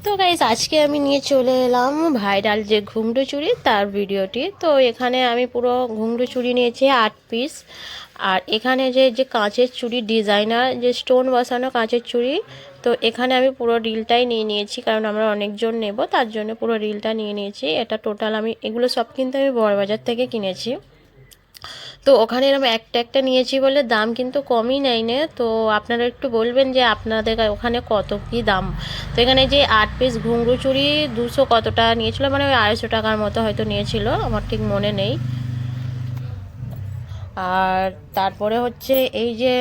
তো গাইস আজকে আমি নিয়ে চলে এলাম ভাইরাল যে ঘুঙরু চুড়ি তার ভিডিওটি। তো এখানে আমি পুরো ঘুঙরু চুড়ি নিয়েছি 8 পিস। আর এখানে যে যে কাঁচের চুড়ি ডিজাইনার যে স্টোন বসানো কাঁচের চুড়ি, তো এখানে আমি পুরো রিলটাই নিয়ে নিয়েছি, কারণ আমরা অনেকজন নেব তার জন্য পুরো রিলটা নিয়ে নিয়েছি। এটা টোটাল আমি এগুলো সব কিন্তু আমি বড়বাজার থেকে কিনেছি। তো ওখানে এরকম একটা একটা নিয়েছি বলে দাম কিন্তু কমই নেয়। তো আপনারা একটু বলবেন যে আপনাদের ওখানে কত কী দাম। তো এখানে যে 8 পিস ঘুঙরু চুড়ি 200 কত টাকা নিয়েছিল, মানে ওই 250 টাকার মতো হয়তো নিয়েছিল, আমার ঠিক মনে নেই। আর তারপরে হচ্ছে এই যে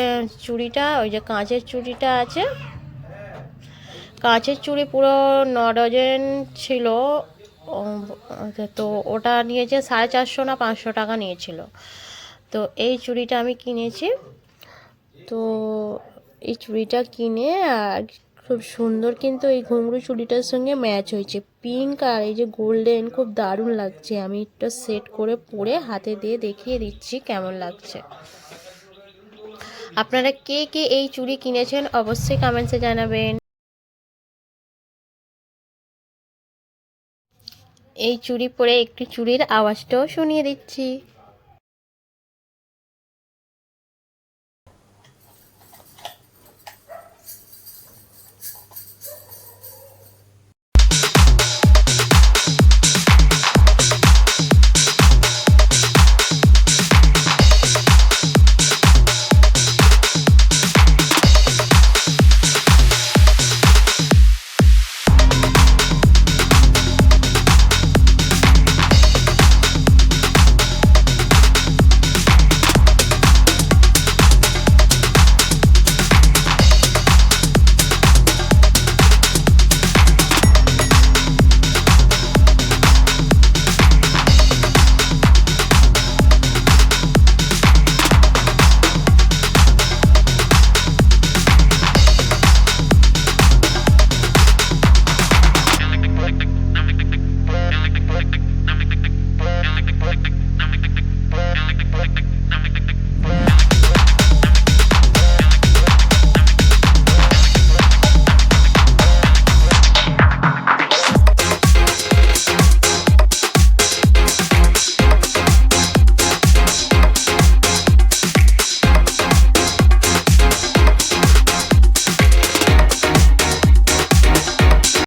চুড়িটা, ওই যে কাঁচের চুড়িটা আছে, কাঁচের চুড়ি পুরো 9 ডজন ছিল। তো ওটা নিয়েছে 450 না 500 টাকা নিয়েছিল। তো এই চুড়িটা আমি কিনেছি। তো এই চুড়িটা কিনে আর খুব সুন্দর, কিন্তু এই ঘুঙরু চুড়িটার সঙ্গে ম্যাচ হয়েছে, পিঙ্ক আর এই যে গোল্ডেন, খুব দারুণ লাগছে। আমি একটা সেট করে পরে হাতে দিয়ে দেখিয়ে দিচ্ছি কেমন লাগছে। আপনারা কে কে এই চুড়ি কিনেছেন অবশ্যই কমেন্টসে জানাবেন। এই চুড়ি পরে একটি চুড়ির আওয়াজটাও শুনিয়ে দিচ্ছি।